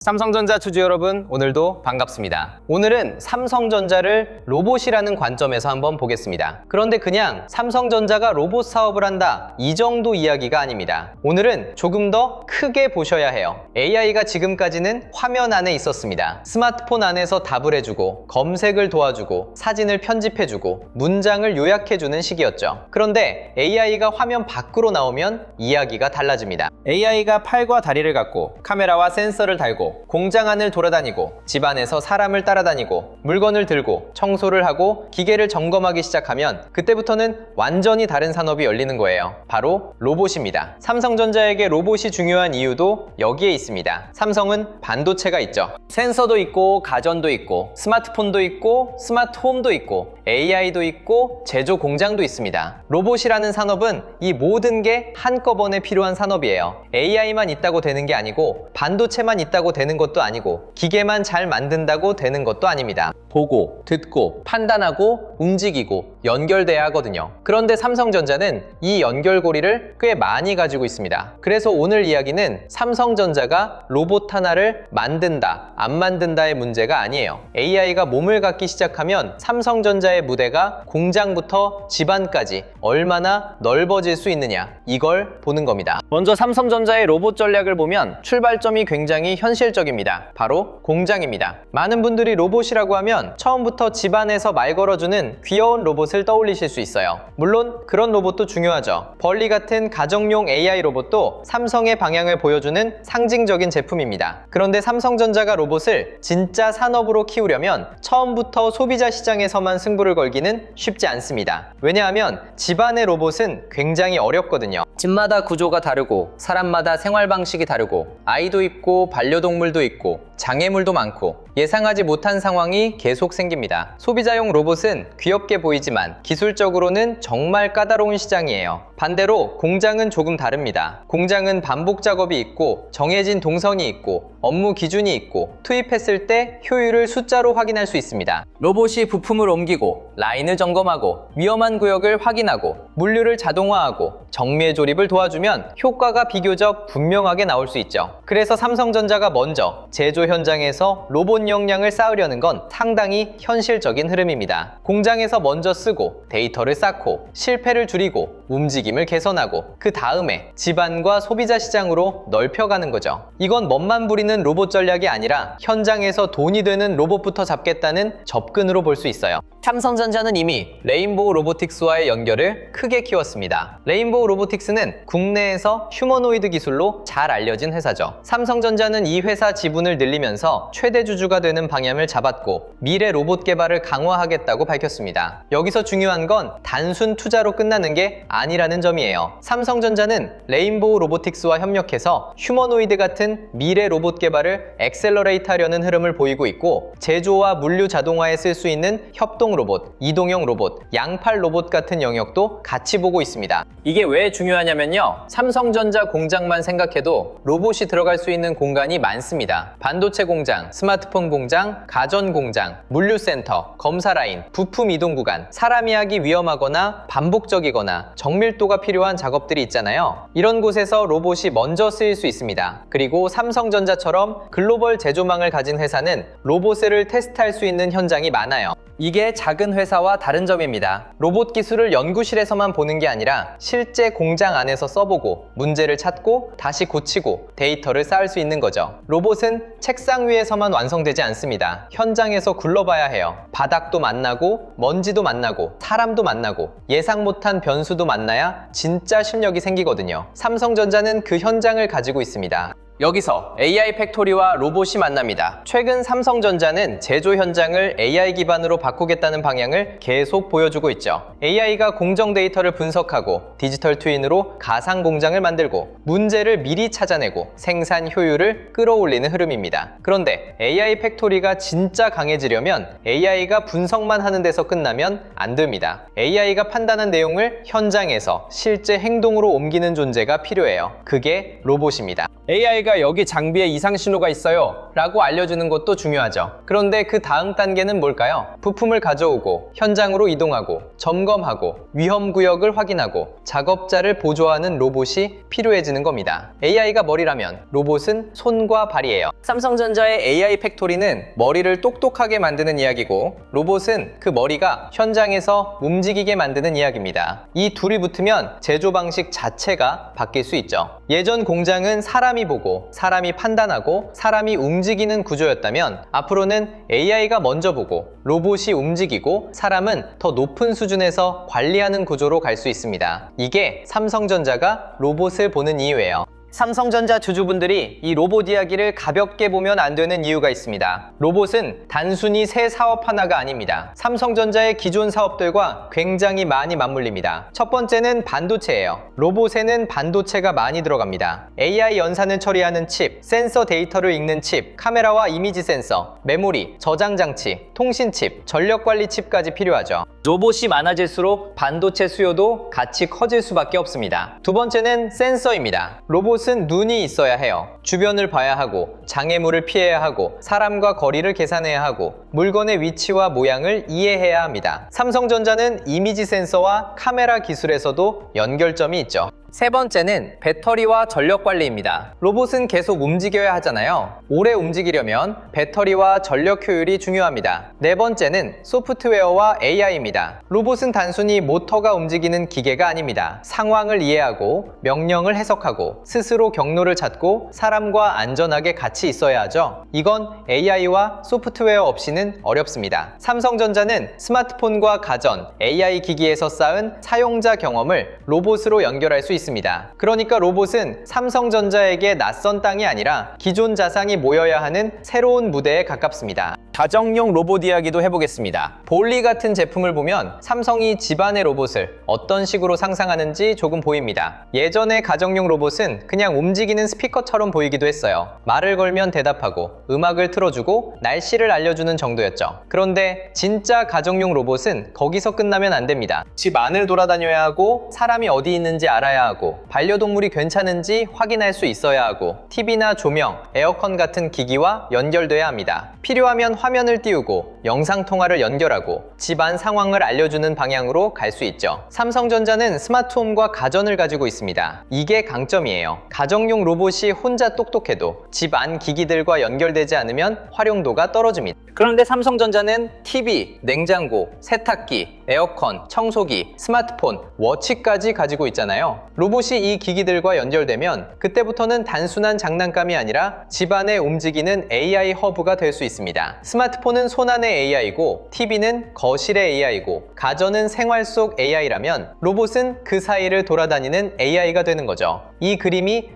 삼성전자 주주 여러분, 오늘도 반갑습니다. 오늘은 삼성전자를 로봇이라는 관점에서 한번 보겠습니다. 그런데 그냥 삼성전자가 로봇 사업을 한다, 이 정도 이야기가 아닙니다. 오늘은 조금 더 크게 보셔야 해요. AI가 지금까지는 화면 안에 있었습니다. 스마트폰 안에서 답을 해주고, 검색을 도와주고, 사진을 편집해주고, 문장을 요약해주는 시기였죠. 그런데 AI가 화면 밖으로 나오면 이야기가 달라집니다. AI가 팔과 다리를 갖고 카메라와 센서를 달고 공장 안을 돌아다니고 집안에서 사람을 따라다니고 물건을 들고 청소를 하고 기계를 점검하기 시작하면 그때부터는 완전히 다른 산업이 열리는 거예요. 바로 로봇입니다. 삼성전자에게 로봇이 중요한 이유도 여기에 있습니다. 삼성은 반도체가 있죠. 센서도 있고 가전도 있고 스마트폰도 있고 스마트홈도 있고 AI도 있고 제조 공장도 있습니다. 로봇이라는 산업은 이 모든 게 한꺼번에 필요한 산업이에요. AI만 있다고 되는 게 아니고 반도체만 있다고 되는 것도 아니고 기계만 잘 만든다고 되는 것도 아닙니다. 보고, 듣고, 판단하고, 움직이고, 연결돼야 하거든요. 그런데 삼성전자는 이 연결고리를 꽤 많이 가지고 있습니다. 그래서 오늘 이야기는 삼성전자가 로봇 하나를 만든다, 안 만든다의 문제가 아니에요. AI가 몸을 갖기 시작하면 삼성전자의 무대가 공장부터 집안까지 얼마나 넓어질 수 있느냐, 이걸 보는 겁니다. 먼저 삼성전자의 로봇 전략을 보면 출발점이 굉장히 현실적입니다. 바로 공장입니다. 많은 분들이 로봇이라고 하면 처음부터 집안에서 말 걸어주는 귀여운 로봇을 떠올리실 수 있어요. 물론 그런 로봇도 중요하죠. 벌리 같은 가정용 AI 로봇도 삼성의 방향을 보여주는 상징적인 제품입니다. 그런데 삼성전자가 로봇을 진짜 산업으로 키우려면 처음부터 소비자 시장에서만 승부를 걸기는 쉽지 않습니다. 왜냐하면 집안의 로봇은 굉장히 어렵거든요. 집마다 구조가 다르고 사람마다 생활 방식이 다르고 아이도 있고 반려동물도 있고 장애물도 많고 예상하지 못한 상황이 계속 생깁니다. 소비자용 로봇은 귀엽게 보이지만 기술적으로는 정말 까다로운 시장이에요. 반대로 공장은 조금 다릅니다. 공장은 반복 작업이 있고 정해진 동선이 있고 업무 기준이 있고 투입했을 때 효율을 숫자로 확인할 수 있습니다. 로봇이 부품을 옮기고 라인을 점검하고 위험한 구역을 확인하고 물류를 자동화하고 정밀 조립을 도와주면 효과가 비교적 분명하게 나올 수 있죠. 그래서 삼성전자가 먼저 제조 현장에서 로봇 역량을 쌓으려는 건 상당히 현실적인 흐름입니다. 공장에서 먼저 쓰고 데이터를 쌓고 실패를 줄이고 움직임을 개선하고 그 다음에 집안과 소비자 시장으로 넓혀가는 거죠. 이건 멋만 부리는 로봇 전략이 아니라 현장에서 돈이 되는 로봇부터 잡겠다는 접근으로 볼 수 있어요. 삼성전자는 이미 레인보우 로보틱스와의 연결을 크게 키웠습니다. 레인보우 로보틱스는 국내에서 휴머노이드 기술로 잘 알려진 회사죠. 삼성전자는 이 회사 지분을 늘리면서 최대 주주가 되는 방향을 잡았고 미래 로봇 개발을 강화하겠다고 밝혔습니다. 여기서 중요한 건 단순 투자로 끝나는 게 아니라는 점이에요. 삼성전자는 레인보우 로보틱스와 협력해서 휴머노이드 같은 미래 로봇 개발을 엑셀러레이트 하려는 흐름을 보이고 있고 제조와 물류 자동화에 쓸 수 있는 협동 로봇, 이동형 로봇, 양팔 로봇 같은 영역도 같이 보고 있습니다. 이게 왜 중요하냐면요. 삼성전자 공장만 생각해도 로봇이 들어갈 수 있는 공간이 많습니다. 반도체 공장, 스마트폰 공장, 가전 공장, 물류센터, 검사 라인, 부품 이동 구간, 사람이 하기 위험하거나 반복적이거나 정밀도가 필요한 작업들이 있잖아요. 이런 곳에서 로봇이 먼저 쓰일 수 있습니다. 그리고 삼성전자처럼 글로벌 제조망을 가진 회사는 로봇을 테스트할 수 있는 현장이 많아요. 이게 작은 회사와 다른 점입니다. 로봇 기술을 연구실에서만 보는 게 아니라 실제 공장 안에서 써보고 문제를 찾고 다시 고치고 데이터를 쌓을 수 있는 거죠. 로봇은 책상 위에서만 완성되지 않습니다. 현장에서 굴러봐야 해요. 바닥도 만나고 먼지도 만나고 사람도 만나고 예상 못한 변수도 만나야 진짜 실력이 생기거든요. 삼성전자는 그 현장을 가지고 있습니다. 여기서 AI 팩토리와 로봇이 만납니다. 최근 삼성전자는 제조 현장을 AI 기반으로 바꾸겠다는 방향을 계속 보여주고 있죠. AI가 공정 데이터를 분석하고 디지털 트윈으로 가상 공장을 만들고 문제를 미리 찾아내고 생산 효율을 끌어올리는 흐름입니다. 그런데 AI 팩토리가 진짜 강해지려면 AI가 분석만 하는 데서 끝나면 안 됩니다. AI가 판단한 내용을 현장에서 실제 행동으로 옮기는 존재가 필요해요. 그게 로봇입니다. AI가 AI가 여기 장비에 이상 신호가 있어요 라고 알려주는 것도 중요하죠. 그런데 그 다음 단계는 뭘까요? 부품을 가져오고 현장으로 이동하고 점검하고 위험 구역을 확인하고 작업자를 보조하는 로봇이 필요해지는 겁니다. AI가 머리라면 로봇은 손과 발이에요. 삼성전자의 AI 팩토리는 머리를 똑똑하게 만드는 이야기고 로봇은 그 머리가 현장에서 움직이게 만드는 이야기입니다. 이 둘이 붙으면 제조 방식 자체가 바뀔 수 있죠. 예전 공장은 사람이 보고 사람이 판단하고 사람이 움직이는 구조였다면 앞으로는 AI가 먼저 보고 로봇이 움직이고 사람은 더 높은 수준에서 관리하는 구조로 갈 수 있습니다. 이게 삼성전자가 로봇을 보는 이유예요. 삼성전자 주주분들이 이 로봇 이야기를 가볍게 보면 안 되는 이유가 있습니다. 로봇은 단순히 새 사업 하나가 아닙니다. 삼성전자의 기존 사업들과 굉장히 많이 맞물립니다. 첫 번째는 반도체예요. 로봇에는 반도체가 많이 들어갑니다. AI 연산을 처리하는 칩, 센서 데이터를 읽는 칩, 카메라와 이미지 센서, 메모리, 저장 장치, 통신 칩, 전력 관리 칩까지 필요하죠. 로봇이 많아질수록 반도체 수요도 같이 커질 수밖에 없습니다. 두 번째는 센서입니다. 로봇은 눈이 있어야 해요. 주변을 봐야 하고 장애물을 피해야 하고 사람과 거리를 계산해야 하고 물건의 위치와 모양을 이해해야 합니다. 삼성전자는 이미지 센서와 카메라 기술에서도 연결점이 있죠. 세 번째는 배터리와 전력 관리입니다. 로봇은 계속 움직여야 하잖아요. 오래 움직이려면 배터리와 전력 효율이 중요합니다. 네 번째는 소프트웨어와 AI입니다. 로봇은 단순히 모터가 움직이는 기계가 아닙니다. 상황을 이해하고 명령을 해석하고 스스로 경로를 찾고 사람과 안전하게 같이 있어야 하죠. 이건 AI와 소프트웨어 없이는 어렵습니다. 삼성전자는 스마트폰과 가전, AI 기기에서 쌓은 사용자 경험을 로봇으로 연결할 수 있습니다. 그러니까 로봇은 삼성전자에게 낯선 땅이 아니라 기존 자산이 모여야 하는 새로운 무대에 가깝습니다. 가정용 로봇 이야기도 해보겠습니다. 볼리 같은 제품을 보면 삼성이 집안의 로봇을 어떤 식으로 상상하는지 조금 보입니다. 예전의 가정용 로봇은 그냥 움직이는 스피커처럼 보이기도 했어요. 말을 걸면 대답하고 음악을 틀어주고 날씨를 알려주는 정도였죠. 그런데 진짜 가정용 로봇은 거기서 끝나면 안 됩니다. 집 안을 돌아다녀야 하고 사람이 어디 있는지 알아야 하고 반려동물이 괜찮은지 확인할 수 있어야 하고 TV나 조명, 에어컨 같은 기기와 연결돼야 합니다. 필요하면 화면을 띄우고 영상통화를 연결하고 집안 상황을 알려주는 방향으로 갈 수 있죠. 삼성전자는 스마트홈과 가전을 가지고 있습니다. 이게 강점이에요. 가정용 로봇이 혼자 똑똑해도 집 안 기기들과 연결되지 않으면 활용도가 떨어집니다. 그런데 삼성전자는 TV, 냉장고, 세탁기, 에어컨, 청소기, 스마트폰, 워치까지 가지고 있잖아요. 로봇이 이 기기들과 연결되면 그때부터는 단순한 장난감이 아니라 집안에 움직이는 AI 허브가 될 수 있습니다. 스마트폰은 손안의 AI고 TV는 거실의 AI고 가전은 생활 속 AI라면 로봇은 그 사이를 돌아다니는 AI가 되는 거죠. 이 그림이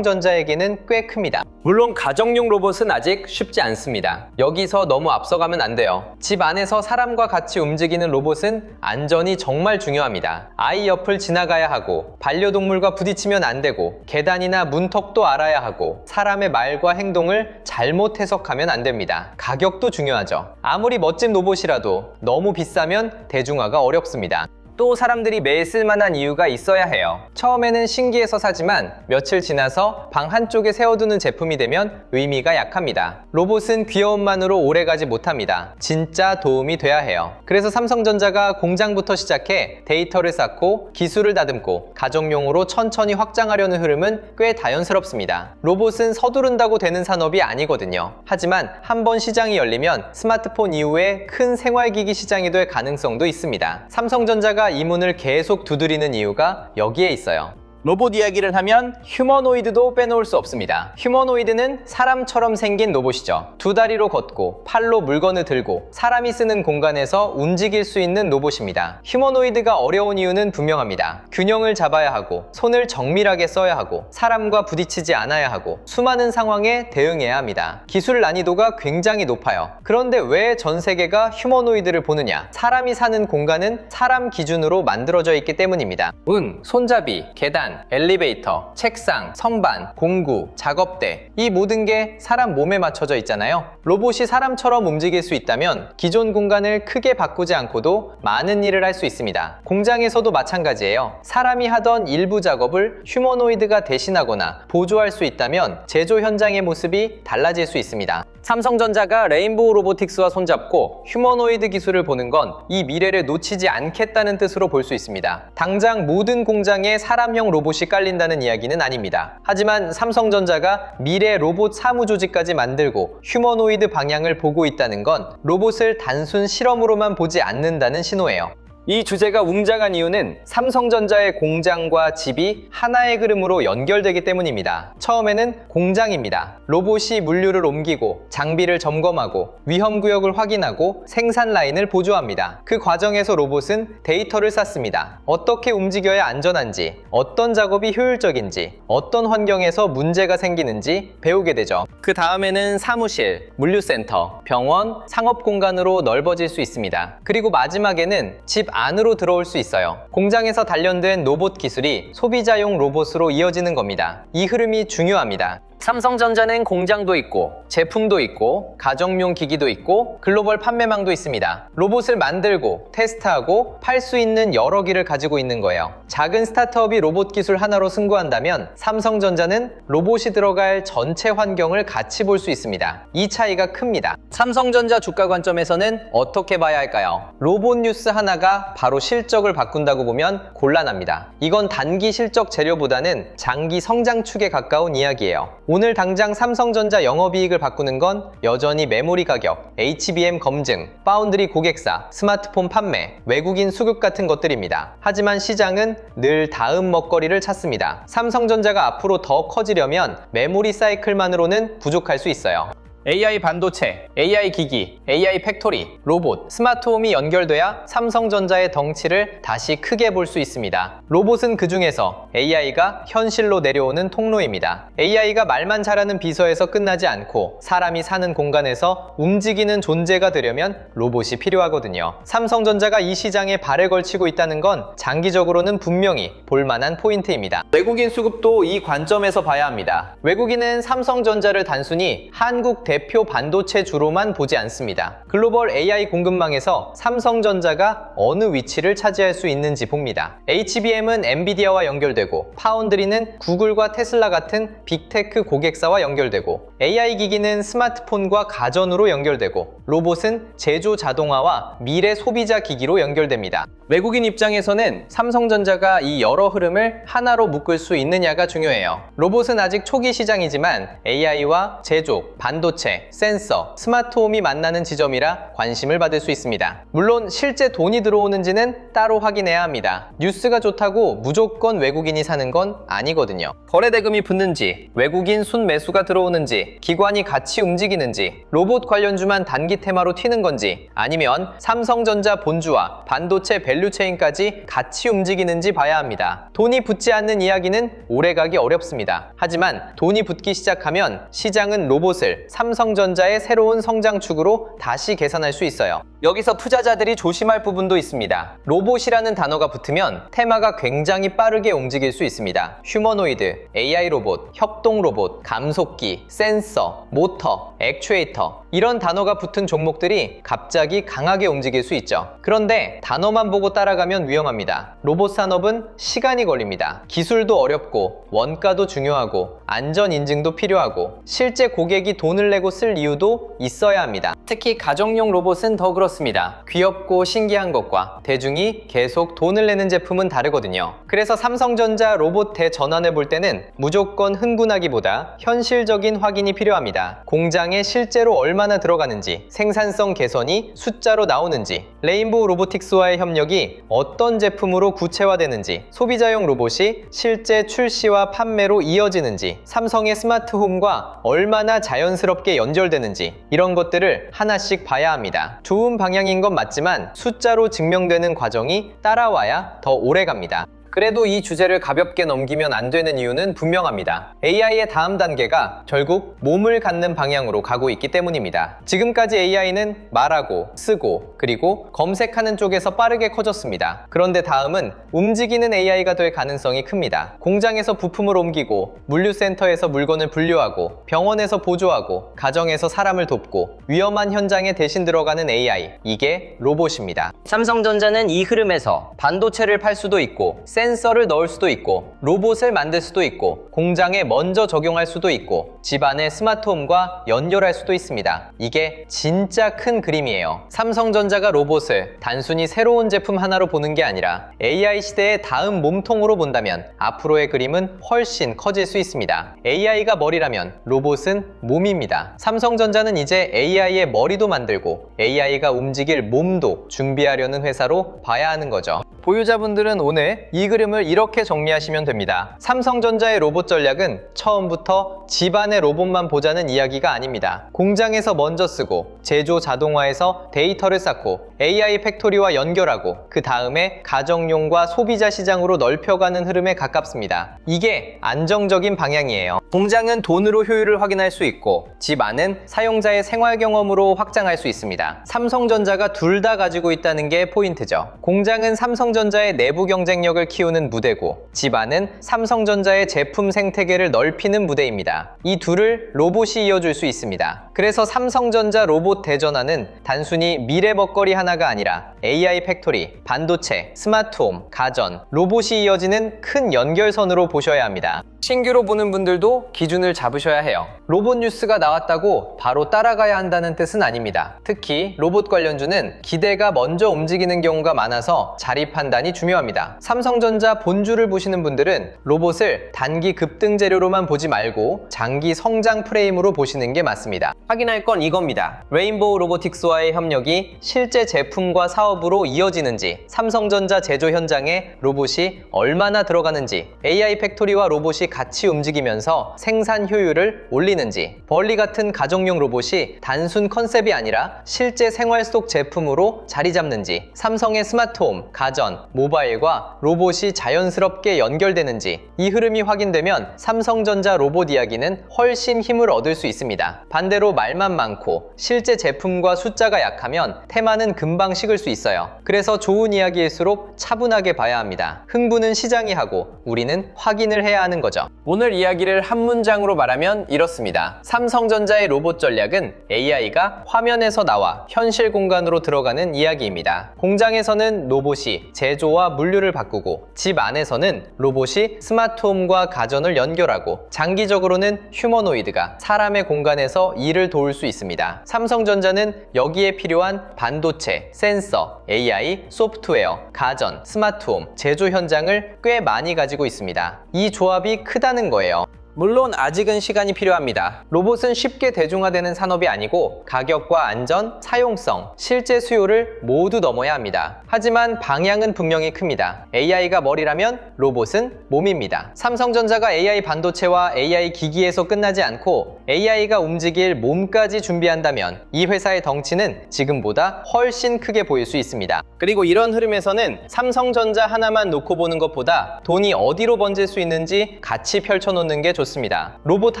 삼성전자에게는 꽤 큽니다. 물론 가정용 로봇은 아직 쉽지 않습니다. 여기서 너무 앞서가면 안 돼요. 집 안에서 사람과 같이 움직이는 로봇은 안전이 정말 중요합니다. 아이 옆을 지나가야 하고 반려동물과 부딪히면 안 되고 계단이나 문턱도 알아야 하고 사람의 말과 행동을 잘못 해석하면 안 됩니다. 가격도 중요하죠. 아무리 멋진 로봇이라도 너무 비싸면 대중화가 어렵습니다. 또 사람들이 매일 쓸만한 이유가 있어야 해요. 처음에는 신기해서 사지만 며칠 지나서 방 한쪽에 세워두는 제품이 되면 의미가 약합니다. 로봇은 귀여움만으로 오래가지 못합니다. 진짜 도움이 돼야 해요. 그래서 삼성전자가 공장부터 시작해 데이터를 쌓고 기술을 다듬고 가정용으로 천천히 확장하려는 흐름은 꽤 자연스럽습니다. 로봇은 서두른다고 되는 산업이 아니거든요. 하지만 한번 시장이 열리면 스마트폰 이후에 큰 생활기기 시장이 될 가능성도 있습니다. 삼성전자가 이 문을 계속 두드리는 이유가 여기에 있어요. 로봇 이야기를 하면 휴머노이드도 빼놓을 수 없습니다. 휴머노이드는 사람처럼 생긴 로봇이죠. 두 다리로 걷고 팔로 물건을 들고 사람이 쓰는 공간에서 움직일 수 있는 로봇입니다. 휴머노이드가 어려운 이유는 분명합니다. 균형을 잡아야 하고 손을 정밀하게 써야 하고 사람과 부딪히지 않아야 하고 수많은 상황에 대응해야 합니다. 기술 난이도가 굉장히 높아요. 그런데 왜 전 세계가 휴머노이드를 보느냐? 사람이 사는 공간은 사람 기준으로 만들어져 있기 때문입니다. 문, 손잡이, 계단, 계단, 엘리베이터, 책상, 선반, 공구, 작업대 이 모든 게 사람 몸에 맞춰져 있잖아요. 로봇이 사람처럼 움직일 수 있다면 기존 공간을 크게 바꾸지 않고도 많은 일을 할 수 있습니다. 공장에서도 마찬가지예요. 사람이 하던 일부 작업을 휴머노이드가 대신하거나 보조할 수 있다면 제조 현장의 모습이 달라질 수 있습니다. 삼성전자가 레인보우 로보틱스와 손잡고 휴머노이드 기술을 보는 건 이 미래를 놓치지 않겠다는 뜻으로 볼 수 있습니다. 당장 모든 공장에 사람형 로봇이 깔린다는 이야기는 아닙니다. 하지만 삼성전자가 미래 로봇 사무조직까지 만들고 휴머노이드 방향을 보고 있다는 건 로봇을 단순 실험으로만 보지 않는다는 신호예요. 이 주제가 웅장한 이유는 삼성전자의 공장과 집이 하나의 그림으로 연결되기 때문입니다. 처음에는 공장입니다. 로봇이 물류를 옮기고 장비를 점검하고 위험구역을 확인하고 생산 라인을 보조합니다. 그 과정에서 로봇은 데이터를 쌓습니다. 어떻게 움직여야 안전한지, 어떤 작업이 효율적인지, 어떤 환경에서 문제가 생기는지 배우게 되죠. 그 다음에는 사무실, 물류센터, 병원, 상업공간으로 넓어질 수 있습니다. 그리고 마지막에는 집 안으로 들어올 수 있어요. 공장에서 단련된 로봇 기술이 소비자용 로봇으로 이어지는 겁니다. 이 흐름이 중요합니다. 삼성전자는 공장도 있고 제품도 있고 가정용 기기도 있고 글로벌 판매망도 있습니다. 로봇을 만들고 테스트하고 팔 수 있는 여러 기를 가지고 있는 거예요. 작은 스타트업이 로봇 기술 하나로 승부한다면 삼성전자는 로봇이 들어갈 전체 환경을 같이 볼 수 있습니다. 이 차이가 큽니다. 삼성전자 주가 관점에서는 어떻게 봐야 할까요? 로봇 뉴스 하나가 바로 실적을 바꾼다고 보면 곤란합니다. 이건 단기 실적 재료보다는 장기 성장 축에 가까운 이야기예요. 오늘 당장 삼성전자 영업이익을 바꾸는 건 여전히 메모리 가격, HBM 검증, 파운드리 고객사, 스마트폰 판매, 외국인 수급 같은 것들입니다. 하지만 시장은 늘 다음 먹거리를 찾습니다. 삼성전자가 앞으로 더 커지려면 메모리 사이클만으로는 부족할 수 있어요. AI 반도체, AI 기기, AI 팩토리, 로봇, 스마트홈이 연결돼야 삼성전자의 덩치를 다시 크게 볼 수 있습니다. 로봇은 그 중에서 AI가 현실로 내려오는 통로입니다. AI가 말만 잘하는 비서에서 끝나지 않고 사람이 사는 공간에서 움직이는 존재가 되려면 로봇이 필요하거든요. 삼성전자가 이 시장에 발을 걸치고 있다는 건 장기적으로는 분명히 볼만한 포인트입니다. 외국인 수급도 이 관점에서 봐야 합니다. 외국인은 삼성전자를 단순히 한국 대표 반도체 주로만 보지 않습니다. 글로벌 AI 공급망에서 삼성전자가 어느 위치를 차지할 수 있는지 봅니다. HBM은 엔비디아와 연결되고 파운드리는 구글과 테슬라 같은 빅테크 고객사와 연결되고 AI 기기는 스마트폰과 가전으로 연결되고 로봇은 제조 자동화와 미래 소비자 기기로 연결됩니다. 외국인 입장에서는 삼성전자가 이 여러 흐름을 하나로 묶을 수 있느냐가 중요해요. 로봇은 아직 초기 시장이지만 AI와 제조, 반도체, 센서, 스마트홈이 만나는 지점이라 관심을 받을 수 있습니다. 물론 실제 돈이 들어오는지는 따로 확인해야 합니다. 뉴스가 좋다고 무조건 외국인이 사는 건 아니거든요. 거래 대금이 붙는지, 외국인 순매수가 들어오는지, 기관이 같이 움직이는지, 로봇 관련주만 단기 테마로 튀는 건지, 아니면 삼성전자 본주와 반도체 밸류체인까지 같이 움직이는지 봐야 합니다. 돈이 붙지 않는 이야기는 오래가기 어렵습니다. 하지만 돈이 붙기 시작하면 시장은 로봇을 삼성전자의 새로운 성장축으로 다시 계산할 수 있어요. 여기서 투자자들이 조심할 부분도 있습니다. 로봇이라는 단어가 붙으면 테마가 굉장히 빠르게 움직일 수 있습니다. 휴머노이드, AI 로봇, 협동 로봇, 감속기, 센서, 모터, 액추에이터 이런 단어가 붙은 종목들이 갑자기 강하게 움직일 수 있죠. 그런데 단어만 보고 따라가면 위험합니다. 로봇 산업은 시간이 걸립니다. 기술도 어렵고 원가도 중요하고 안전 인증도 필요하고 실제 고객이 돈을 내고 쓸 이유도 있어야 합니다. 특히 가정용 로봇은 더 그렇습니다. 귀엽고 신기한 것과 대중이 계속 돈을 내는 제품은 다르거든요. 그래서 삼성전자 로봇 대전환을 볼 때는 무조건 흥분하기보다 현실적인 확인이 필요합니다. 공장에 실제로 얼마나 들어가는지, 생산성 개선이 숫자로 나오는지, 레인보우 로보틱스와의 협력이 어떤 제품으로 구체화되는지, 소비자용 로봇이 실제 출시와 판매로 이어지는지, 삼성의 스마트홈과 얼마나 자연스럽게 연결되는지 이런 것들을 하나씩 봐야 합니다. 좋은 방향인 건 맞지만 숫자로 증명되는 과정이 따라와야 더 오래 갑니다. 그래도 이 주제를 가볍게 넘기면 안 되는 이유는 분명합니다. AI의 다음 단계가 결국 몸을 갖는 방향으로 가고 있기 때문입니다. 지금까지 AI는 말하고, 쓰고, 그리고 검색하는 쪽에서 빠르게 커졌습니다. 그런데 다음은 움직이는 AI가 될 가능성이 큽니다. 공장에서 부품을 옮기고, 물류센터에서 물건을 분류하고, 병원에서 보조하고, 가정에서 사람을 돕고, 위험한 현장에 대신 들어가는 AI, 이게 로봇입니다. 삼성전자는 이 흐름에서 반도체를 팔 수도 있고, 센서를 넣을 수도 있고, 로봇을 만들 수도 있고, 공장에 먼저 적용할 수도 있고, 집안의 스마트홈과 연결할 수도 있습니다. 이게 진짜 큰 그림이에요. 삼성전자가 로봇을 단순히 새로운 제품 하나로 보는 게 아니라 AI 시대의 다음 몸통으로 본다면 앞으로의 그림은 훨씬 커질 수 있습니다. AI가 머리라면 로봇은 몸입니다. 삼성전자는 이제 AI의 머리도 만들고 AI가 움직일 몸도 준비하려는 회사로 봐야 하는 거죠. 보유자분들은 오늘 이 그림을 이렇게 정리하시면 됩니다. 삼성전자의 로봇 전략은 처음부터 집안의 로봇만 보자는 이야기가 아닙니다. 공장에서 먼저 쓰고 제조 자동화에서 데이터를 쌓고 AI 팩토리와 연결하고 그 다음에 가정용과 소비자 시장으로 넓혀가는 흐름에 가깝습니다. 이게 안정적인 방향이에요. 공장은 돈으로 효율을 확인할 수 있고 집안은 사용자의 생활 경험으로 확장할 수 있습니다. 삼성전자가 둘 다 가지고 있다는 게 포인트죠. 공장은 삼성전자의 내부 경쟁력을 키우는 무대고 집안은 삼성전자의 제품 생태계를 넓히는 무대입니다. 이 둘을 로봇이 이어줄 수 있습니다. 그래서 삼성전자 로봇 대전환은 단순히 미래 먹거리 하나가 아니라 AI 팩토리, 반도체, 스마트홈, 가전, 로봇이 이어지는 큰 연결선으로 보셔야 합니다. 신규로 보는 분들도 기준을 잡으셔야 해요. 로봇 뉴스가 나왔다고 바로 따라가야 한다는 뜻은 아닙니다. 특히 로봇 관련주는 기대가 먼저 움직이는 경우가 많아서 자리 판단이 중요합니다. 삼성전자 본주를 보시는 분들은 로봇을 단기 급등 재료로만 보지 말고 장기 성장 프레임으로 보시는 게 맞습니다. 확인할 건 이겁니다. 레인보우 로보틱스와의 협력이 실제 제품과 사업으로 이어지는지, 삼성전자 제조 현장에 로봇이 얼마나 들어가는지, AI 팩토리와 로봇이 같이 움직이면서 생산 효율을 올리는지, 벌리 같은 가정용 로봇이 단순 컨셉이 아니라 실제 생활 속 제품으로 자리 잡는지, 삼성의 스마트홈, 가전, 모바일과 로봇이 자연스럽게 연결되는지, 이 흐름이 확인되면 삼성전자 로봇 이야기는 훨씬 힘을 얻을 수 있습니다. 반대로 말만 많고 실제 제품과 숫자가 약하면 테마는 금방 식을 수 있어요. 그래서 좋은 이야기일수록 차분하게 봐야 합니다. 흥부는 시장이 하고 우리는 확인을 해야 하는 거죠. 오늘 이야기를 한 문장으로 말하면 이렇습니다. 삼성전자의 로봇 전략은 AI가 화면에서 나와 현실 공간으로 들어가는 이야기입니다. 공장에서는 로봇이 제조와 물류를 바꾸고 집 안에서는 로봇이 스마트홈과 가전을 연결하고 장기적으로는 휴머노이드가 사람의 공간에서 일을 도울 수 있습니다. 삼성전자는 여기에 필요한 반도체, 센서, AI, 소프트웨어, 가전, 스마트홈, 제조 현장을 꽤 많이 가지고 있습니다. 이 조합이 크다는 거예요. 물론 아직은 시간이 필요합니다. 로봇은 쉽게 대중화되는 산업이 아니고 가격과 안전, 사용성, 실제 수요를 모두 넘어야 합니다. 하지만 방향은 분명히 큽니다. AI가 머리라면 로봇은 몸입니다. 삼성전자가 AI 반도체와 AI 기기에서 끝나지 않고 AI가 움직일 몸까지 준비한다면 이 회사의 덩치는 지금보다 훨씬 크게 보일 수 있습니다. 그리고 이런 흐름에서는 삼성전자 하나만 놓고 보는 것보다 돈이 어디로 번질 수 있는지 같이 펼쳐놓는 게 좋습니다. 로봇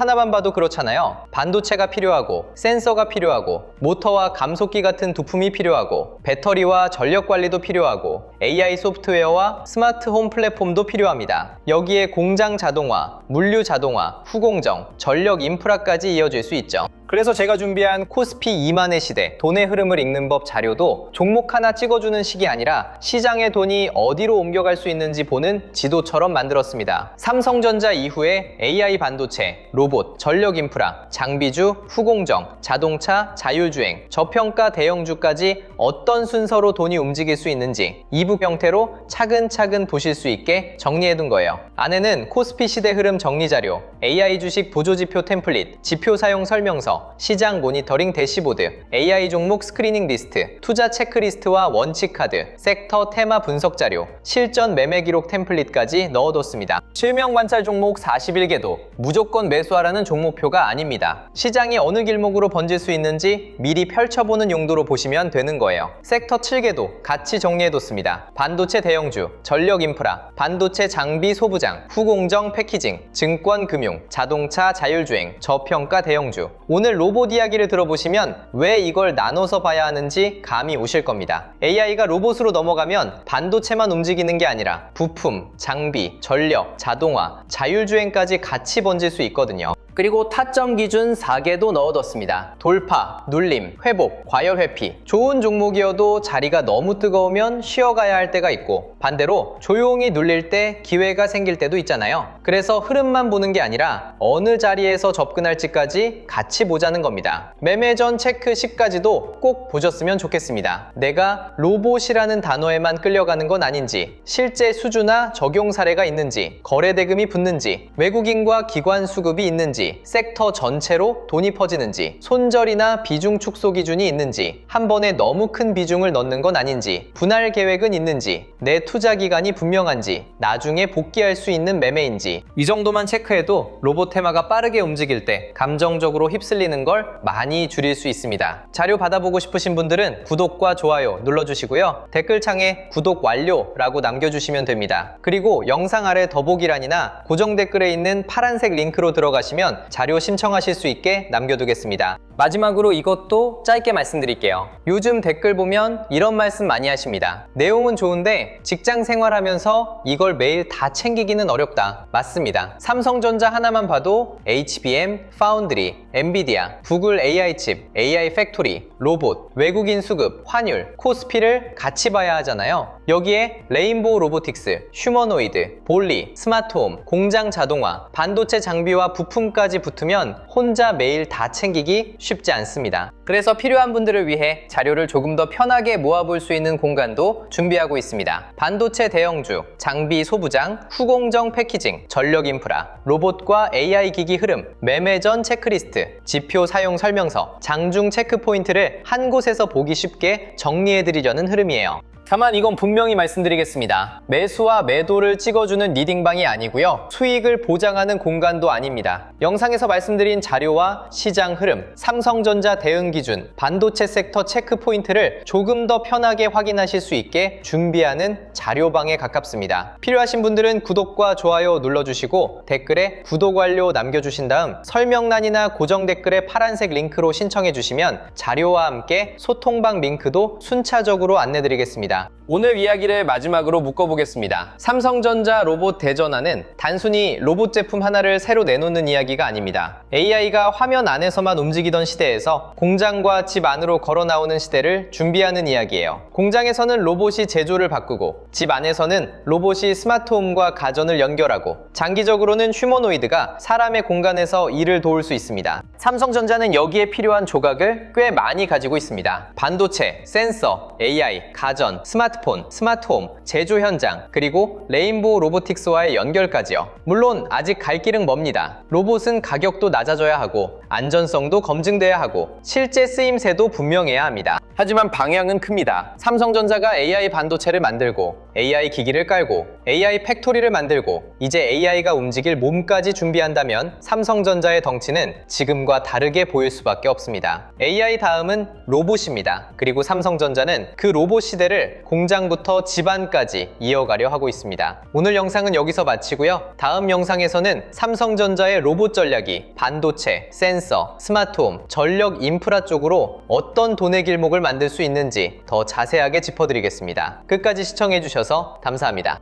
하나만 봐도 그렇잖아요. 반도체가 필요하고 센서가 필요하고 모터와 감속기 같은 부품이 필요하고 배터리와 전력 관리도 필요하고 AI 소프트웨어와 스마트홈 플랫폼도 필요합니다. 여기에 공장 자동화, 물류 자동화, 후공정, 전력 인프라까지 이어질 수 있죠. 그래서 제가 준비한 코스피 2만의 시대, 돈의 흐름을 읽는 법 자료도 종목 하나 찍어주는 식이 아니라 시장의 돈이 어디로 옮겨갈 수 있는지 보는 지도처럼 만들었습니다. 삼성전자 이후에 AI 반도체, 로봇, 전력 인프라, 장비주, 후공정, 자동차, 자율주행, 저평가 대형주까지 어떤 순서로 돈이 움직일 수 있는지 이북 형태로 차근차근 보실 수 있게 정리해둔 거예요. 안에는 코스피 시대 흐름 정리 자료, AI 주식 보조지표 템플릿, 지표 사용 설명서, 설명서, 시장 모니터링 대시보드, AI 종목 스크리닝 리스트, 투자 체크리스트와 원칙 카드, 섹터 테마 분석 자료, 실전 매매 기록 템플릿까지 넣어뒀습니다. 실명 관찰 종목 41개도 무조건 매수하라는 종목표가 아닙니다. 시장이 어느 길목으로 번질 수 있는지 미리 펼쳐보는 용도로 보시면 되는 거예요. 섹터 7개도 같이 정리해뒀습니다. 반도체 대형주, 전력 인프라, 반도체 장비 소부장, 후공정 패키징, 증권 금융, 자동차 자율주행, 저평가 대형주. 오늘 로봇 이야기를 들어보시면 왜 이걸 나눠서 봐야 하는지 감이 오실 겁니다. AI가 로봇으로 넘어가면 반도체만 움직이는 게 아니라 부품, 장비, 전력, 자동화, 자율주행까지 같이 번질 수 있거든요. 그리고 타점 기준 4개도 넣어뒀습니다. 돌파, 눌림, 회복, 과열 회피. 좋은 종목이어도 자리가 너무 뜨거우면 쉬어가야 할 때가 있고, 반대로 조용히 눌릴 때 기회가 생길 때도 있잖아요. 그래서 흐름만 보는 게 아니라 어느 자리에서 접근할지까지 같이 보자는 겁니다. 매매 전 체크 10까지도 꼭 보셨으면 좋겠습니다. 내가 로봇이라는 단어에만 끌려가는 건 아닌지, 실제 수주나 적용 사례가 있는지, 거래 대금이 붙는지, 외국인과 기관 수급이 있는지, 섹터 전체로 돈이 퍼지는지, 손절이나 비중 축소 기준이 있는지, 한 번에 너무 큰 비중을 넣는 건 아닌지, 분할 계획은 있는지, 내 투자 기간이 분명한지, 나중에 복귀할 수 있는 매매인지, 이 정도만 체크해도 로봇 테마가 빠르게 움직일 때 감정적으로 휩쓸리는 걸 많이 줄일 수 있습니다. 자료 받아보고 싶으신 분들은 구독과 좋아요 눌러주시고요. 댓글창에 구독 완료라고 남겨주시면 됩니다. 그리고 영상 아래 더보기란이나 고정 댓글에 있는 파란색 링크로 들어가시면 자료 신청하실 수 있게 남겨두겠습니다. 마지막으로 이것도 짧게 말씀드릴게요. 요즘 댓글 보면 이런 말씀 많이 하십니다. 내용은 좋은데 직장 생활하면서 이걸 매일 다 챙기기는 어렵다. 맞습니다. 삼성전자 하나만 봐도 HBM, 파운드리, 엔비디아, 구글 AI 칩, AI 팩토리, 로봇, 외국인 수급, 환율, 코스피를 같이 봐야 하잖아요. 여기에 레인보우 로보틱스, 휴머노이드, 볼리, 스마트홈, 공장 자동화, 반도체 장비와 부품까지 붙으면 혼자 매일 다 챙기기 쉽지 않습니다. 그래서 필요한 분들을 위해 자료를 조금 더 편하게 모아볼 수 있는 공간도 준비하고 있습니다. 반도체 대형주, 장비 소부장, 후공정 패키징, 전력 인프라, 로봇과 AI 기기 흐름, 매매 전 체크리스트, 지표 사용 설명서, 장중 체크 포인트를 한 곳에서 보기 쉽게 정리해드리려는 흐름이에요. 다만 이건 분명히 말씀드리겠습니다. 매수와 매도를 찍어주는 리딩방이 아니고요. 수익을 보장하는 공간도 아닙니다. 영상에서 말씀드린 자료와 시장 흐름, 삼성전자 대응 기준, 반도체 섹터 체크 포인트를 조금 더 편하게 확인하실 수 있게 준비하는 자료방에 가깝습니다. 필요하신 분들은 구독과 좋아요 눌러주시고 댓글에 구독 완료 남겨주신 다음 설명란이나 고정 댓글에 파란색 링크로 신청해 주시면 자료와 함께 소통방 링크도 순차적으로 안내드리겠습니다. 오늘 이야기를 마지막으로 묶어보겠습니다. 삼성전자 로봇 대전환은 단순히 로봇 제품 하나를 새로 내놓는 이야기가 아닙니다. AI가 화면 안에서만 움직이던 시대에서 공장과 집 안으로 걸어 나오는 시대를 준비하는 이야기예요. 공장에서는 로봇이 제조를 바꾸고 집 안에서는 로봇이 스마트홈과 가전을 연결하고 장기적으로는 휴머노이드가 사람의 공간에서 일을 도울 수 있습니다. 삼성전자는 여기에 필요한 조각을 꽤 많이 가지고 있습니다. 반도체, 센서, AI, 가전, 스마트폰, 스마트홈, 제조 현장, 그리고 레인보우 로보틱스와의 연결까지요. 물론 아직 갈 길은 멉니다. 로봇은 가격도 낮아져야 하고 안전성도 검증돼야 하고 실제 쓰임새도 분명해야 합니다. 하지만 방향은 큽니다. 삼성전자가 AI 반도체를 만들고 AI 기기를 깔고 AI 팩토리를 만들고 이제 AI가 움직일 몸까지 준비한다면 삼성전자의 덩치는 지금과 다르게 보일 수밖에 없습니다. AI 다음은 로봇입니다. 그리고 삼성전자는 그 로봇 시대를 공장부터 집안까지 이어가려 하고 있습니다. 오늘 영상은 여기서 마치고요. 다음 영상에서는 삼성전자의 로봇 전략이 반도체, 센서, 스마트홈, 전력 인프라 쪽으로 어떤 돈의 길목을 만들 수 있는지 더 자세하게 짚어드리겠습니다. 끝까지 시청해주셔서 감사합니다.